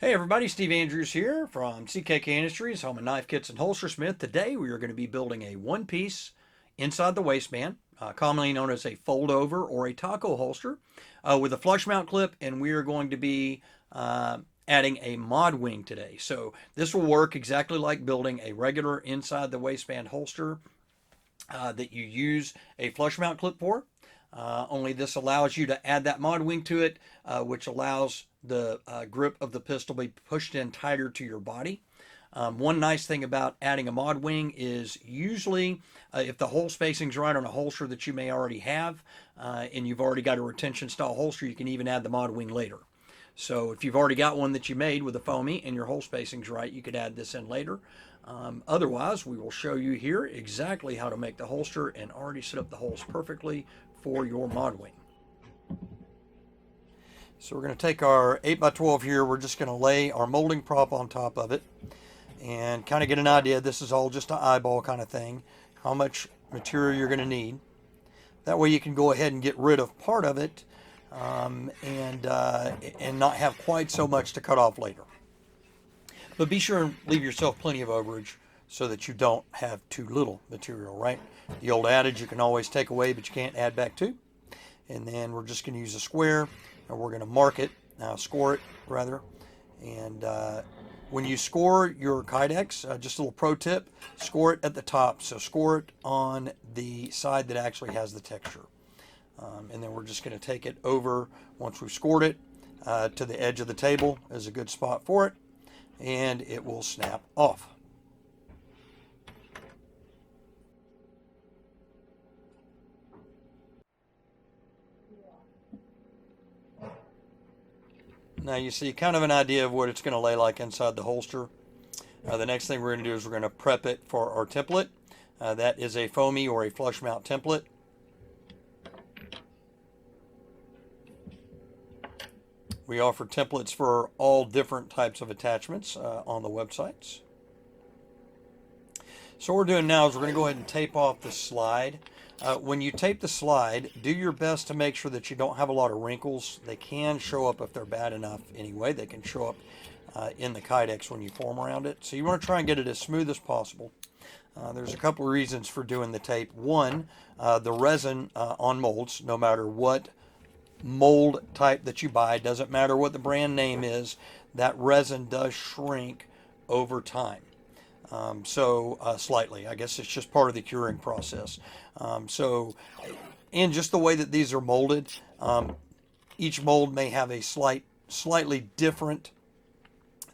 Hey everybody, Steve Andrews here from CKK Industries, home of knife kits and holster smith. Today we are going to be building a one-piece inside the waistband, commonly known as a fold over or a taco holster, with a flush mount clip, and we are going to be adding a mod wing today. So this will work exactly like building a regular inside the waistband holster that you use a flush mount clip for. Only this allows you to add that mod wing to it, which allows the grip of the pistol to be pushed in tighter to your body. One nice thing about adding a mod wing is usually if the hole spacing's right on a holster that you may already have, and you've already got a retention style holster, you can even add the mod wing later. So if you've already got one that you made with a foamy and your hole spacing's right, you could add this in later. Otherwise, we will show you here exactly how to make the holster and already set up the holes perfectly for your mod wing. So we're going to take our 8x12 here. We're just going to lay our molding prop on top of it and kind of get an idea. This is all just an eyeball kind of thing, how much material you're going to need. That way you can go ahead and get rid of part of it and not have quite so much to cut off later. But be sure and leave yourself plenty of overage so that you don't have too little material, right? The old adage, you can always take away, but you can't add back to. And then we're just going to use a square, and we're going to mark it, score it rather. And when you score your KYDEX, just a little pro tip, score it at the top. So score it on the side that actually has the texture. And then we're just going to take it over, once we've scored it, to the edge of the table is a good spot for it, and it will snap off. Now you see kind of an idea of what it's going to lay like inside the holster. The next thing we're going to do is we're going to prep it for our template. That is a foamy or a flush mount template. We offer templates for all different types of attachments on the websites. So what we're doing now is we're going to go ahead and tape off the slide. When you tape the slide, do your best to make sure that you don't have a lot of wrinkles. They can show up if they're bad enough anyway. They can show up in the KYDEX when you form around it. So you want to try and get it as smooth as possible. There's a couple of reasons for doing the tape. One, the resin on molds, no matter what mold type that you buy, doesn't matter what the brand name is, that resin does shrink over time. Slightly, I guess it's just part of the curing process. And just the way that these are molded, each mold may have a slightly different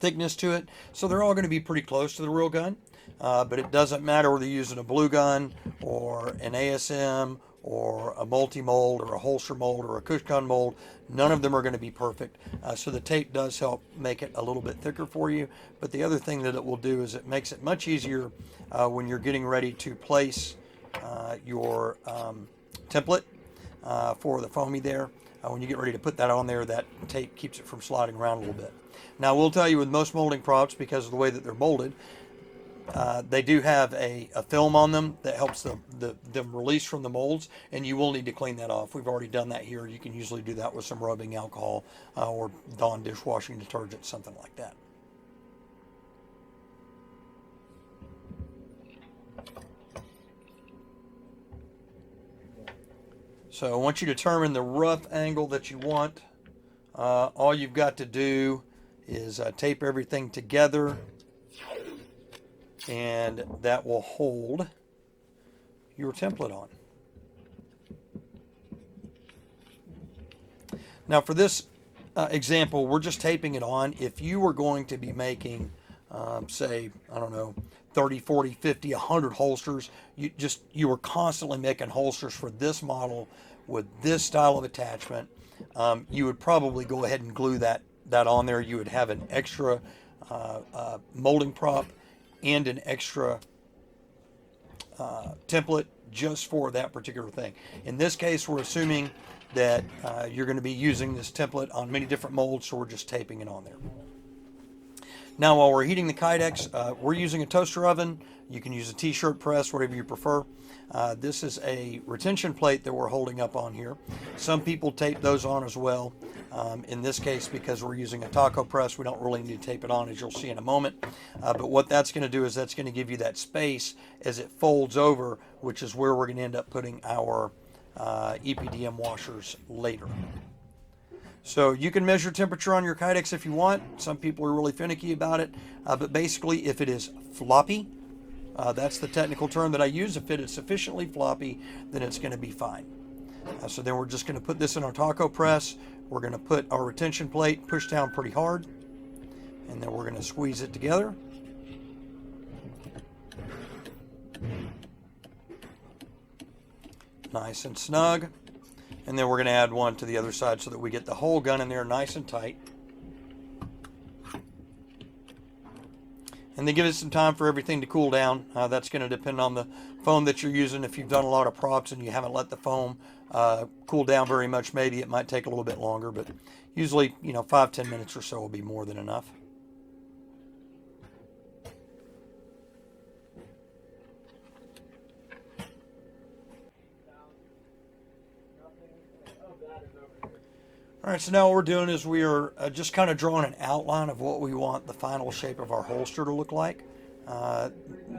thickness to it, so they're all going to be pretty close to the real gun. But it doesn't matter whether you're using a blue gun or an ASM or a multi-mold or a holster mold or a cush gun mold. None of them are going to be perfect. So the tape does help make it a little bit thicker for you. But the other thing that it will do is it makes it much easier when you're getting ready to place your template for the foamy there. When you get ready to put that on there, that tape keeps it from sliding around a little bit. Now, we'll tell you with most molding props, because of the way that they're molded, they do have a film on them that helps them release from the molds, and you will need to clean that off. We've already done that here. You can usually do that with some rubbing alcohol or Dawn dishwashing detergent, something like that. So once you determine the rough angle that you want, all you've got to do is tape everything together, and that will hold your template on. Now for this example, we're just taping it on. If you were going to be making, say, I don't know, 30, 40, 50, 100 holsters, you were constantly making holsters for this model with this style of attachment, you would probably go ahead and glue that on there. You would have an extra molding prop and an extra template just for that particular thing. In this case, we're assuming that you're going to be using this template on many different molds, so we're just taping it on there. Now, while we're heating the KYDEX, we're using a toaster oven. You can use a t-shirt press, whatever you prefer. This is a retention plate that we're holding up on here. Some people tape those on as well. In this case, because we're using a taco press, we don't really need to tape it on, as you'll see in a moment. But what that's going to do is that's going to give you that space as it folds over, which is where we're going to end up putting our EPDM washers later. So you can measure temperature on your KYDEX if you want. Some people are really finicky about it. But basically, if it is floppy, that's the technical term that I use. If it is sufficiently floppy, then it's going to be fine. So then we're just going to put this in our taco press. We're going to put our retention plate, push down pretty hard, and then we're going to squeeze it together. Nice and snug. And then we're going to add one to the other side so that we get the whole gun in there nice and tight. And then give it some time for everything to cool down. That's going to depend on the foam that you're using. If you've done a lot of props and you haven't let the foam cool down very much, maybe it might take a little bit longer. But usually, 5-10 minutes or so will be more than enough. All right, so now what we're doing is we are just kind of drawing an outline of what we want the final shape of our holster to look like.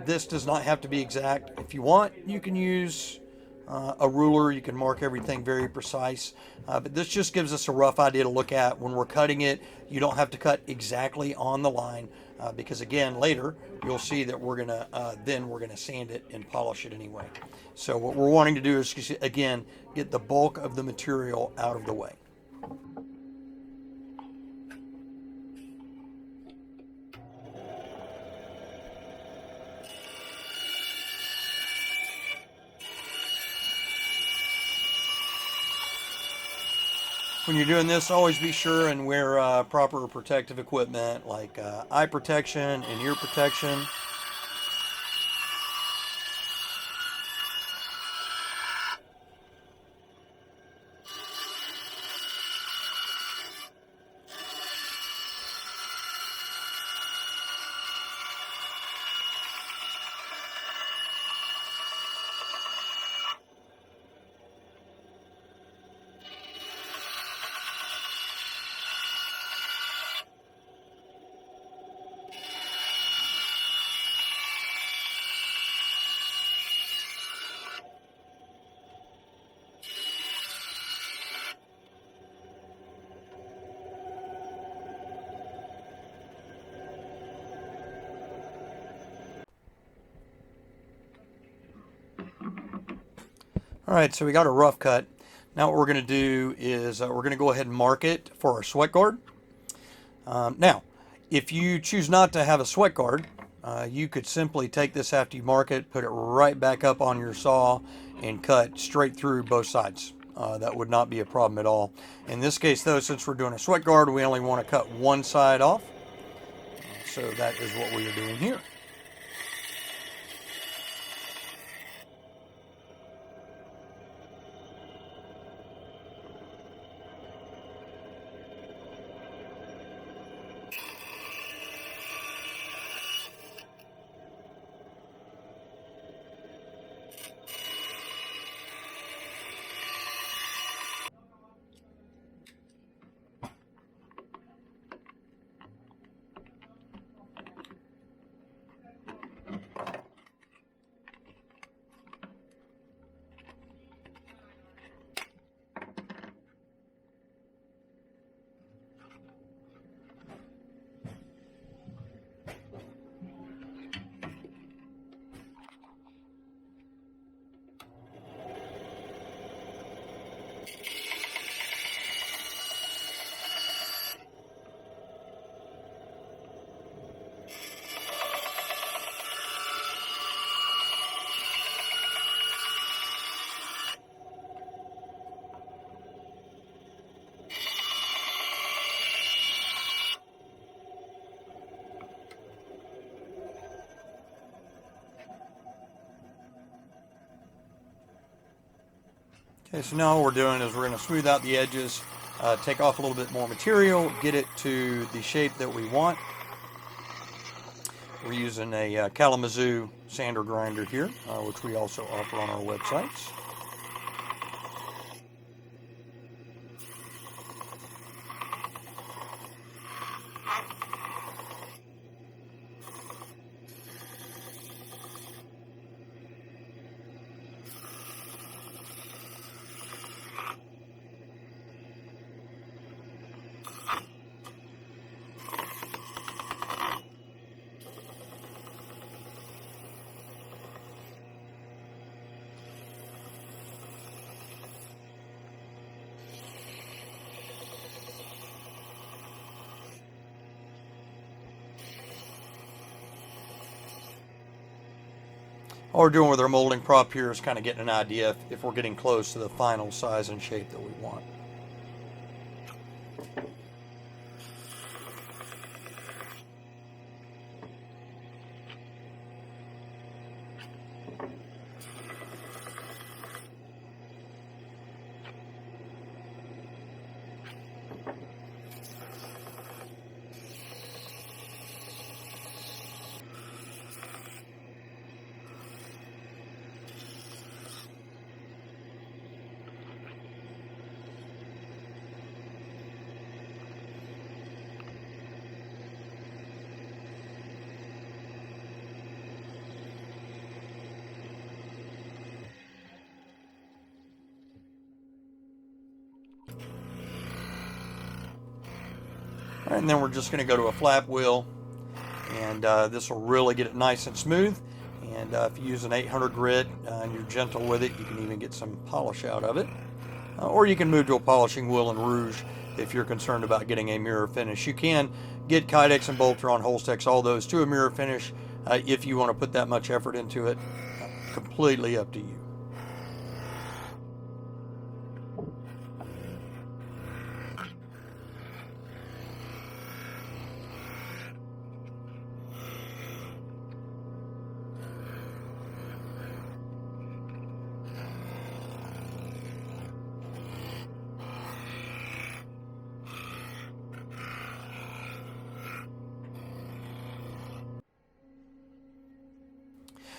This does not have to be exact. If you want, you can use a ruler. You can mark everything very precise. But this just gives us a rough idea to look at. When we're cutting it, you don't have to cut exactly on the line because, again, later you'll see that we're gonna sand it and polish it anyway. So what we're wanting to do is, again, get the bulk of the material out of the way. When you're doing this, always be sure and wear proper protective equipment like eye protection and ear protection. All right, so we got a rough cut. Now what we're going to do is we're going to go ahead and mark it for our sweat guard. Now, if you choose not to have a sweat guard, you could simply take this after you mark it, put it right back up on your saw, and cut straight through both sides. That would not be a problem at all. In this case, though, since we're doing a sweat guard, we only want to cut one side off. So that is what we are doing here. Okay, so now what we're doing is we're going to smooth out the edges, take off a little bit more material, get it to the shape that we want. We're using a Kalamazoo sander grinder here, which we also offer on our websites. All we're doing with our molding prop here is kind of getting an idea if we're getting close to the final size and shape that we want. And then we're just going to go to a flap wheel, and this will really get it nice and smooth. And if you use an 800 grit and you're gentle with it, you can even get some polish out of it. Or you can move to a polishing wheel and rouge if you're concerned about getting a mirror finish. You can get KYDEX and Boltron, Holstex, all those to a mirror finish if you want to put that much effort into it. Completely up to you.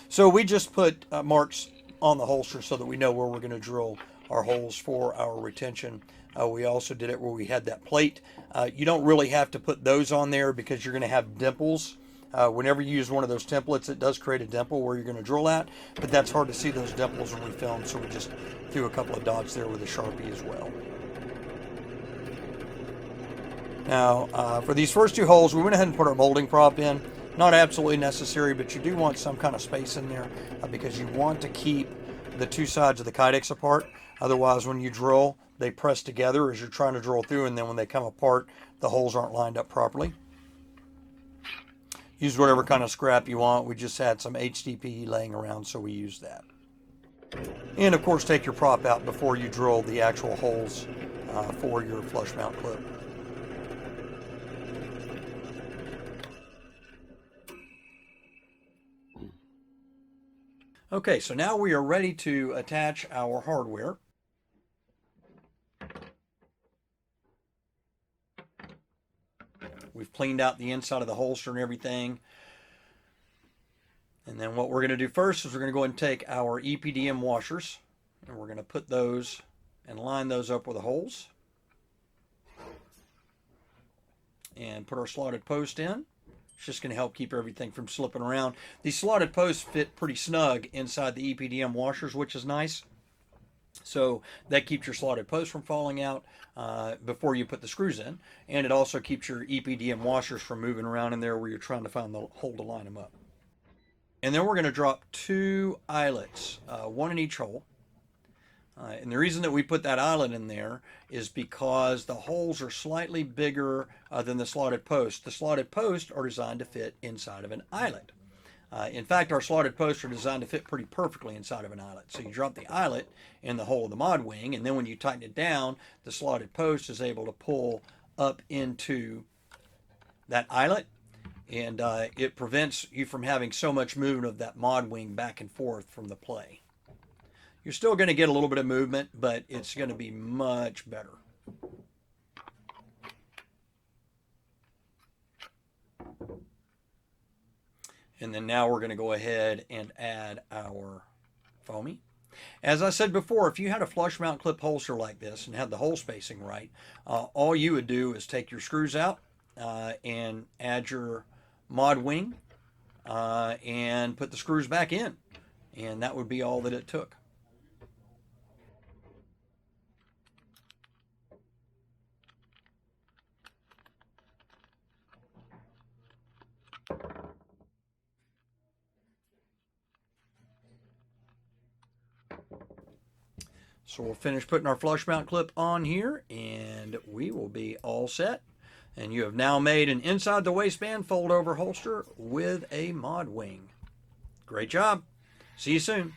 So we just put marks on the holster so that we know where we're going to drill our holes for our retention. We also did it where we had that plate. You don't really have to put those on there because you're going to have dimples. Whenever you use one of those templates, it does create a dimple where you're going to drill at, but that's hard to see those dimples when we film, so we just threw a couple of dots there with a Sharpie as well. Now, for these first two holes, we went ahead and put our molding prop in. Not absolutely necessary, but you do want some kind of space in there because you want to keep the two sides of the KYDEX apart. Otherwise, when you drill, they press together as you're trying to drill through, and then when they come apart, the holes aren't lined up properly. Use whatever kind of scrap you want. We just had some HDPE laying around, so we used that. And of course, take your prop out before you drill the actual holes for your flush mount clip. Okay, so now we are ready to attach our hardware. We've cleaned out the inside of the holster and everything. And then what we're going to do first is we're going to go ahead and take our EPDM washers, and we're going to put those and line those up with the holes. And put our slotted post in. It's just going to help keep everything from slipping around. These slotted posts fit pretty snug inside the EPDM washers, which is nice. So that keeps your slotted post from falling out before you put the screws in. And it also keeps your EPDM washers from moving around in there where you're trying to find the hole to line them up. And then we're going to drop two eyelets, one in each hole. And the reason that we put that eyelet in there is because the holes are slightly bigger than the slotted posts. The slotted posts are designed to fit inside of an eyelet. In fact, our slotted posts are designed to fit pretty perfectly inside of an eyelet. So you drop the eyelet in the hole of the mod wing, and then when you tighten it down, the slotted post is able to pull up into that eyelet, and it prevents you from having so much movement of that mod wing back and forth from the play. You're still going to get a little bit of movement, but it's going to be much better. And then now we're going to go ahead and add our foamy. As I said before, if you had a flush mount clip holster like this and had the hole spacing right, all you would do is take your screws out and add your mod wing and put the screws back in. And that would be all that it took. So we'll finish putting our flush mount clip on here and we will be all set. And you have now made an inside the waistband fold over holster with a mod wing. Great job. See you soon.